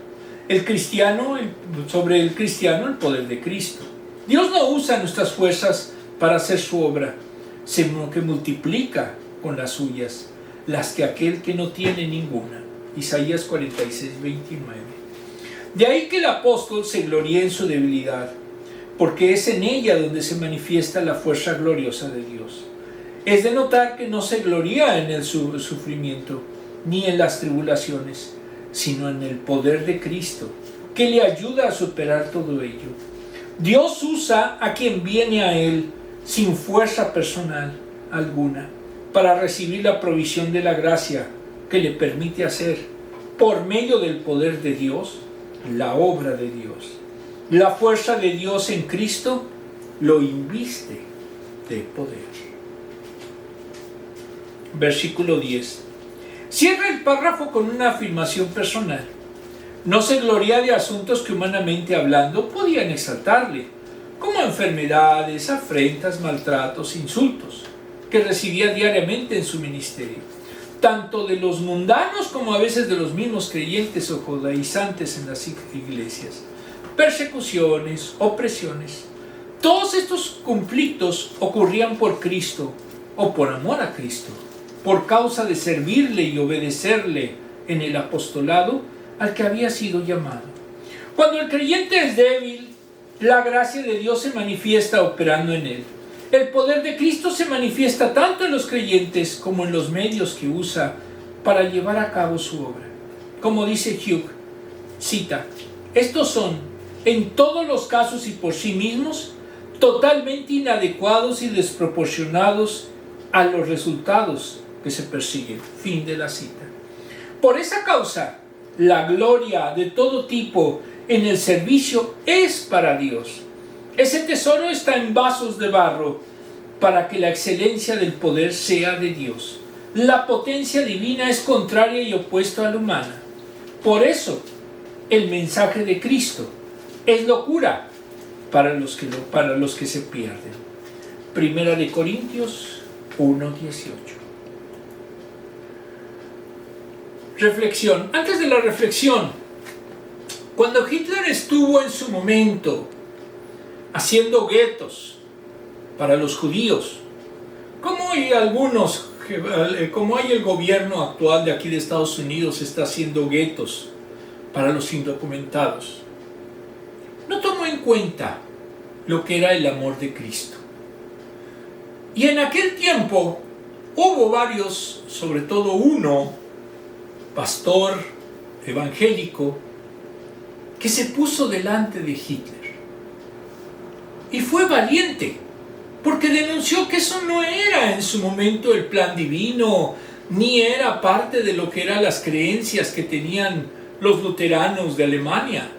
sobre el cristiano, el poder de Cristo. Dios no usa nuestras fuerzas para hacer su obra, sino que multiplica con las suyas, las que aquel que no tiene ninguna. Isaías 46:29. De ahí que el apóstol se gloríe en su debilidad, porque es en ella donde se manifiesta la fuerza gloriosa de Dios. Es de notar que no se gloría en el sufrimiento, ni en las tribulaciones, sino en el poder de Cristo, que le ayuda a superar todo ello. Dios usa a quien viene a Él sin fuerza personal alguna, para recibir la provisión de la gracia que le permite hacer, por medio del poder de Dios, la obra de Dios. La fuerza de Dios en Cristo lo inviste de poder. Versículo 10. Cierra el párrafo con una afirmación personal. No se gloría de asuntos que humanamente hablando podían exaltarle, como enfermedades, afrentas, maltratos, insultos, que recibía diariamente en su ministerio, tanto de los mundanos como a veces de los mismos creyentes o judaizantes en las iglesias. Persecuciones, opresiones, Todos estos conflictos ocurrían por Cristo o por amor a Cristo, por causa de servirle y obedecerle en el apostolado al que había sido llamado. Cuando el creyente es débil, la gracia de Dios se manifiesta operando en él. El poder de Cristo se manifiesta tanto en los creyentes como en los medios que usa para llevar a cabo su obra. Como dice Hugh, cita, estos son, en todos los casos y por sí mismos, totalmente inadecuados y desproporcionados a los resultados que se persiguen. Fin de la cita. Por esa causa, la gloria de todo tipo en el servicio es para Dios. Ese tesoro está en vasos de barro para que la excelencia del poder sea de Dios. La potencia divina es contraria y opuesta a la humana. Por eso, el mensaje de Cristo es locura para los que se pierden. Primera de Corintios 1:18. Reflexión. Antes de la reflexión, cuando Hitler estuvo en su momento haciendo guetos para los judíos, como hay el gobierno actual de aquí de Estados Unidos está haciendo guetos para los indocumentados, no tomó en cuenta lo que era el amor de Cristo. Y en aquel tiempo hubo varios, sobre todo uno, pastor evangélico, que se puso delante de Hitler. Y fue valiente, porque denunció que eso no era en su momento el plan divino, ni era parte de lo que eran las creencias que tenían los luteranos de Alemania.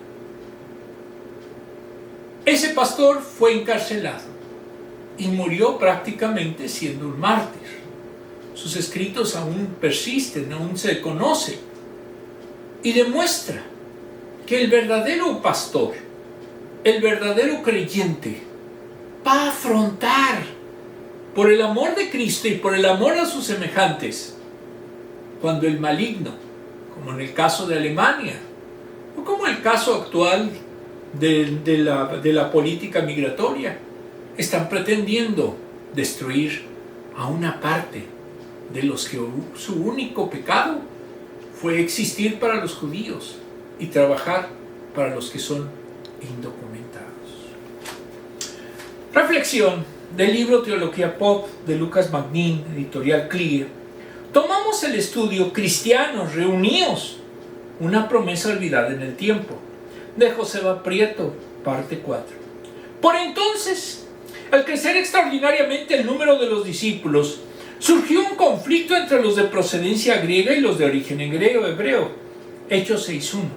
Ese pastor fue encarcelado y murió prácticamente siendo un mártir. Sus escritos aún persisten, aún se conocen, y demuestra que el verdadero pastor, el verdadero creyente, va a afrontar por el amor de Cristo y por el amor a sus semejantes, cuando el maligno, como en el caso de Alemania, o como el caso actual de la política migratoria, están pretendiendo destruir a una parte de los que su único pecado fue existir para los judíos y trabajar para los que son indocumentados. Reflexión del libro Teología Pop de Lucas Magnin, editorial Clear. Tomamos el estudio Cristianos reunidos, una promesa olvidada en el tiempo, de Joseba Prieto, parte 4. Por entonces, al crecer extraordinariamente el número de los discípulos, surgió un conflicto entre los de procedencia griega y los de origen hebreo. Hechos 6:1.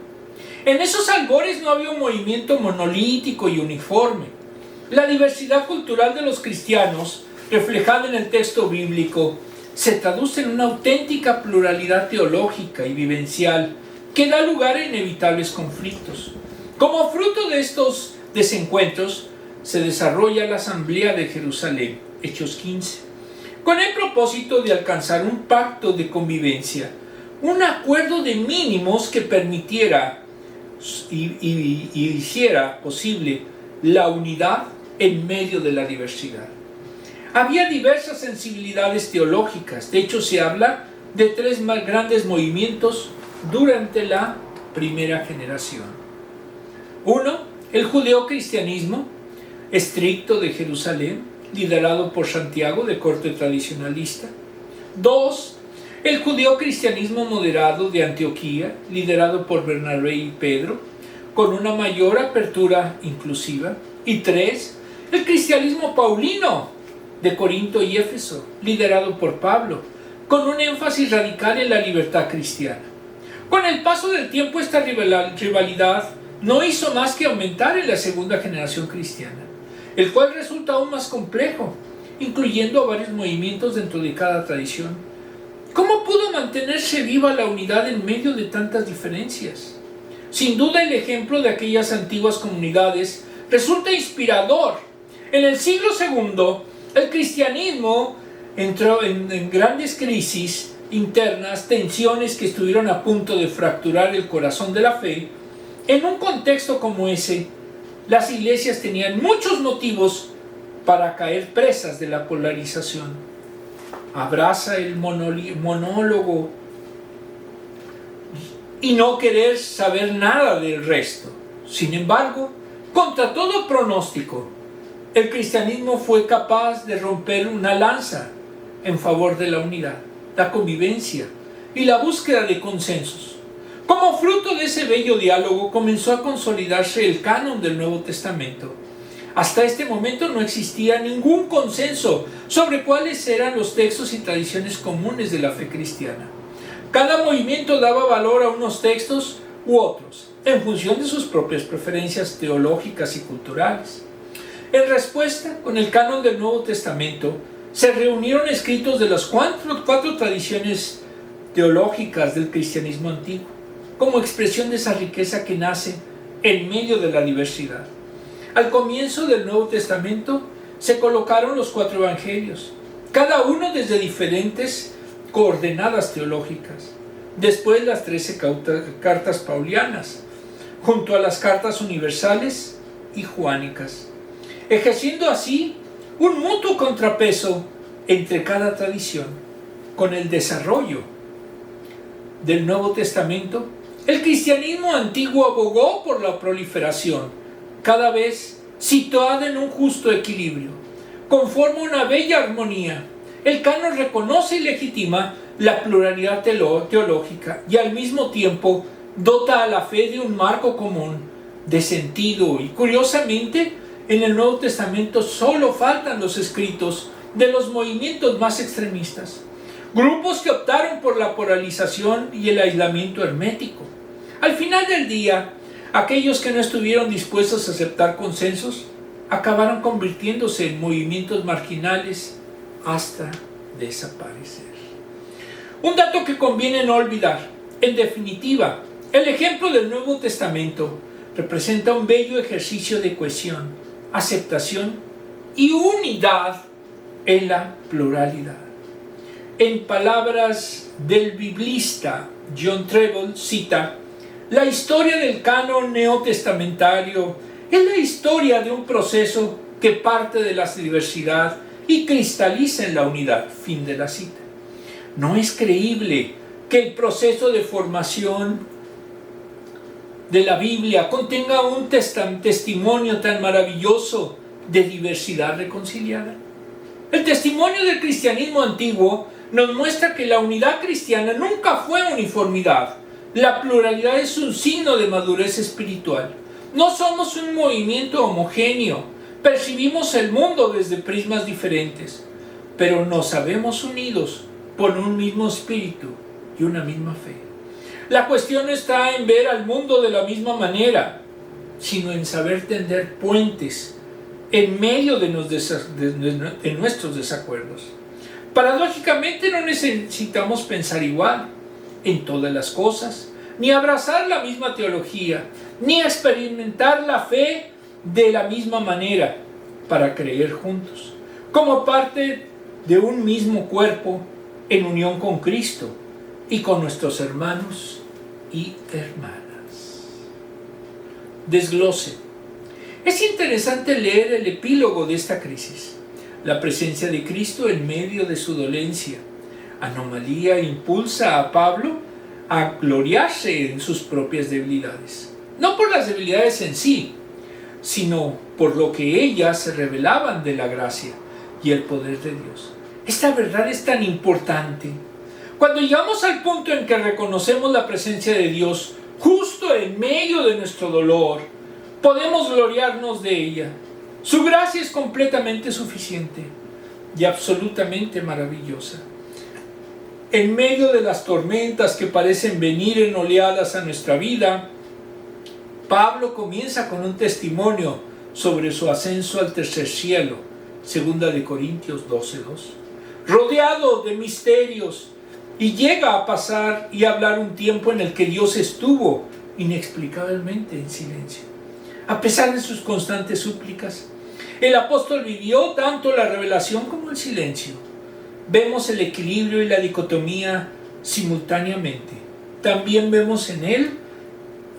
En esos albores no había un movimiento monolítico y uniforme. La diversidad cultural de los cristianos, reflejada en el texto bíblico, se traduce en una auténtica pluralidad teológica y vivencial que da lugar a inevitables conflictos. Como fruto de estos desencuentros, se desarrolla la Asamblea de Jerusalén, Hechos 15, con el propósito de alcanzar un pacto de convivencia, un acuerdo de mínimos que permitiera y hiciera posible la unidad en medio de la diversidad. Había diversas sensibilidades teológicas. De hecho, se habla de 3 más grandes movimientos durante la primera generación. 1. El judeocristianismo estricto de Jerusalén, liderado por Santiago, de corte tradicionalista. 2. El judeocristianismo moderado de Antioquía, liderado por Bernabé y Pedro, con una mayor apertura inclusiva. Y 3. El cristianismo paulino de Corinto y Éfeso, liderado por Pablo, con un énfasis radical en la libertad cristiana. Con el paso del tiempo, esta rivalidad no hizo más que aumentar en la segunda generación cristiana, el cual resulta aún más complejo, incluyendo a varios movimientos dentro de cada tradición. ¿Cómo pudo mantenerse viva la unidad en medio de tantas diferencias? Sin duda, el ejemplo de aquellas antiguas comunidades resulta inspirador. En el siglo II, el cristianismo entró en grandes crisis internas, tensiones que estuvieron a punto de fracturar el corazón de la fe. En un contexto como ese, las iglesias tenían muchos motivos para caer presas de la polarización. Abraza el monólogo y no querer saber nada del resto. Sin embargo, contra todo pronóstico, el cristianismo fue capaz de romper una lanza en favor de la unidad, la convivencia y la búsqueda de consensos. Como fruto de ese bello diálogo comenzó a consolidarse el canon del Nuevo Testamento. Hasta este momento no existía ningún consenso sobre cuáles eran los textos y tradiciones comunes de la fe cristiana. Cada movimiento daba valor a unos textos u otros, en función de sus propias preferencias teológicas y culturales. En respuesta, con el canon del Nuevo Testamento, se reunieron escritos de las cuatro tradiciones teológicas del cristianismo antiguo, como expresión de esa riqueza que nace en medio de la diversidad. Al comienzo del Nuevo Testamento se colocaron los 4 evangelios, cada uno desde diferentes coordenadas teológicas. Después las 13 cartas paulianas, junto a las cartas universales y juánicas, ejerciendo así un mutuo contrapeso entre cada tradición. Con el desarrollo del Nuevo Testamento, el cristianismo antiguo abogó por la proliferación, cada vez situada en un justo equilibrio. Conforma una bella armonía, el canon reconoce y legitima la pluralidad teológica y al mismo tiempo dota a la fe de un marco común de sentido. Y curiosamente, en el Nuevo Testamento solo faltan los escritos de los movimientos más extremistas, grupos que optaron por la polarización y el aislamiento hermético. Al final del día, aquellos que no estuvieron dispuestos a aceptar consensos acabaron convirtiéndose en movimientos marginales hasta desaparecer. Un dato que conviene no olvidar: en definitiva, el ejemplo del Nuevo Testamento representa un bello ejercicio de cohesión, aceptación y unidad en la pluralidad. En palabras del biblista John Treble, cita: la historia del canon neotestamentario es la historia de un proceso que parte de la diversidad y cristaliza en la unidad. Fin de la cita. No es creíble que el proceso de formación de la Biblia contenga un testimonio tan maravilloso de diversidad reconciliada. El testimonio del cristianismo antiguo nos muestra que la unidad cristiana nunca fue uniformidad. La pluralidad es un signo de madurez espiritual. No somos un movimiento homogéneo. Percibimos el mundo desde prismas diferentes, pero nos sabemos unidos por un mismo espíritu y una misma fe. La cuestión no está en ver al mundo de la misma manera, sino en saber tender puentes en medio de nuestros desacuerdos. Paradójicamente, no necesitamos pensar igual en todas las cosas, ni abrazar la misma teología, ni experimentar la fe de la misma manera para creer juntos, como parte de un mismo cuerpo en unión con Cristo y con nuestros hermanos y hermanas. Desglose. Es interesante leer el epílogo de esta crisis. La presencia de Cristo en medio de su dolencia, anomalía, impulsa a Pablo a gloriarse en sus propias debilidades. No por las debilidades en sí, sino por lo que ellas se revelaban de la gracia y el poder de Dios. Esta verdad es tan importante. Cuando llegamos al punto en que reconocemos la presencia de Dios justo en medio de nuestro dolor, podemos gloriarnos de ella. Su gracia es completamente suficiente y absolutamente maravillosa. En medio de las tormentas que parecen venir en oleadas a nuestra vida, Pablo comienza con un testimonio sobre su ascenso al tercer cielo, 2 Corintios 12:2, rodeado de misterios, y llega a pasar y hablar un tiempo en el que Dios estuvo inexplicablemente en silencio. A pesar de sus constantes súplicas, el apóstol vivió tanto la revelación como el silencio. Vemos el equilibrio y la dicotomía simultáneamente. También vemos en él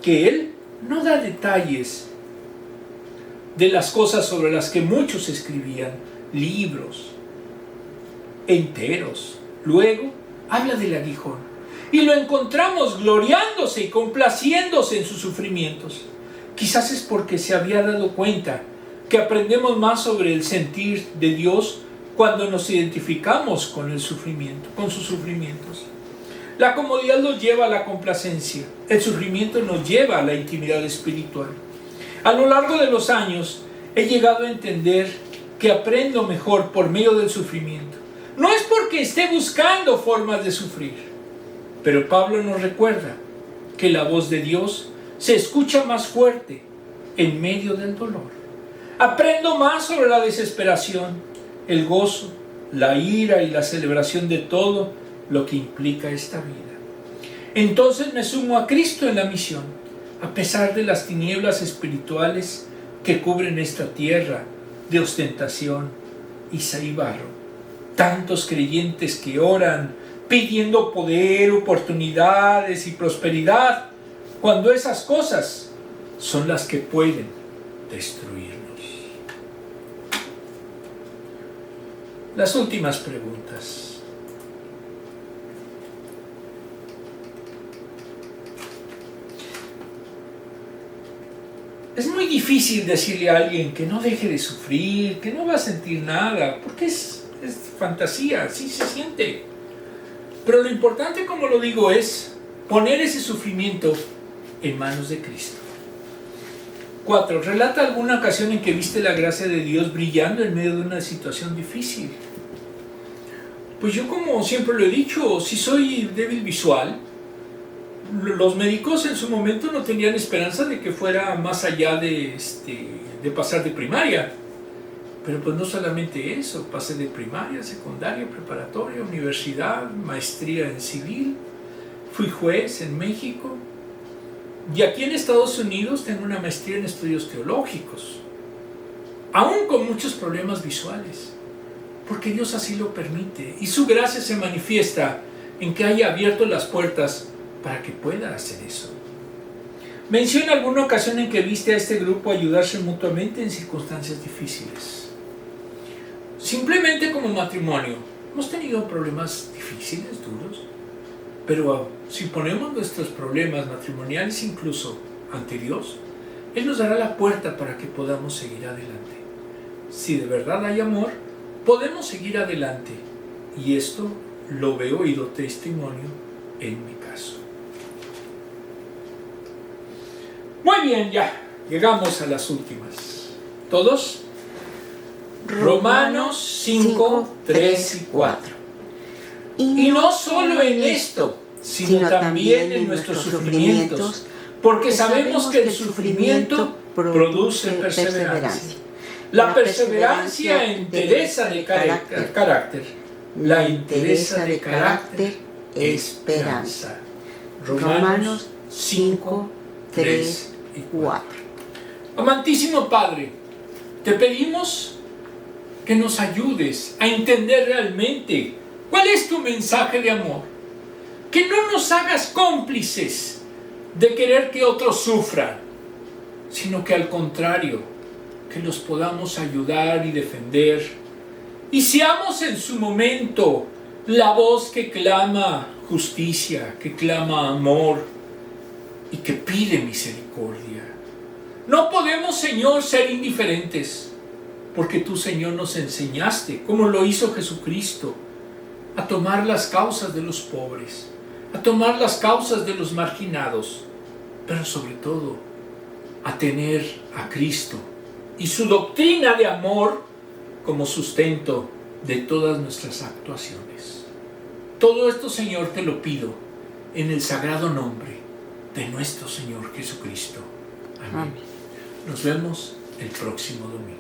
que él no da detalles de las cosas sobre las que muchos escribían, libros enteros. Luego habla del aguijón y lo encontramos gloriándose y complaciéndose en sus sufrimientos. Quizás es porque se había dado cuenta que aprendemos más sobre el sentir de Dios cuando nos identificamos con el sufrimiento, con sus sufrimientos. La comodidad nos lleva a la complacencia, el sufrimiento nos lleva a la intimidad espiritual. A lo largo de los años he llegado a entender que aprendo mejor por medio del sufrimiento. No es porque esté buscando formas de sufrir, pero Pablo nos recuerda que la voz de Dios se escucha más fuerte en medio del dolor. Aprendo más sobre la desesperación, el gozo, la ira y la celebración de todo lo que implica esta vida. Entonces me sumo a Cristo en la misión, a pesar de las tinieblas espirituales que cubren esta tierra de ostentación y barro. Tantos creyentes que oran pidiendo poder, oportunidades y prosperidad, cuando esas cosas son las que pueden destruirnos. Las últimas preguntas. Es muy difícil decirle a alguien que no deje de sufrir, que no va a sentir nada, porque es fantasía, así se siente. Pero lo importante, como lo digo, es poner ese sufrimiento en manos de Cristo. 4. Relata alguna ocasión en que viste la gracia de Dios brillando en medio de una situación difícil. Pues yo, como siempre lo he dicho, si soy débil visual, los médicos en su momento no tenían esperanza de que fuera más allá de pasar de primaria. Pero pues no solamente eso, pasé de primaria, secundaria, preparatoria, universidad, maestría en civil, fui juez en México y aquí en Estados Unidos tengo una maestría en estudios teológicos, aún con muchos problemas visuales, porque Dios así lo permite y su gracia se manifiesta en que haya abierto las puertas para que pueda hacer eso. Menciona alguna ocasión en que viste a este grupo ayudarse mutuamente en circunstancias difíciles. Simplemente como matrimonio, hemos tenido problemas difíciles, duros, pero si ponemos nuestros problemas matrimoniales incluso ante Dios, Él nos dará la puerta para que podamos seguir adelante. Si de verdad hay amor, podemos seguir adelante, y esto lo veo y doy testimonio en mi caso. Muy bien, ya llegamos a las últimas. ¿Todos? Romanos 5, 3 y 4. Y no solo en esto, sino también en nuestros sufrimientos, porque sabemos que el sufrimiento produce perseverancia. La perseverancia entereza de carácter. La entereza de carácter, esperanza. Romanos 5, 3 y 4. Amantísimo Padre, te pedimos que nos ayudes a entender realmente cuál es tu mensaje de amor. Que no nos hagas cómplices de querer que otros sufran, sino que al contrario, que los podamos ayudar y defender. Y seamos en su momento la voz que clama justicia, que clama amor y que pide misericordia. No podemos, Señor, ser indiferentes, porque tú, Señor, nos enseñaste, como lo hizo Jesucristo, a tomar las causas de los pobres, a tomar las causas de los marginados, pero sobre todo a tener a Cristo y su doctrina de amor como sustento de todas nuestras actuaciones. Todo esto, Señor, te lo pido en el sagrado nombre de nuestro Señor Jesucristo. Amén. Nos vemos el próximo domingo.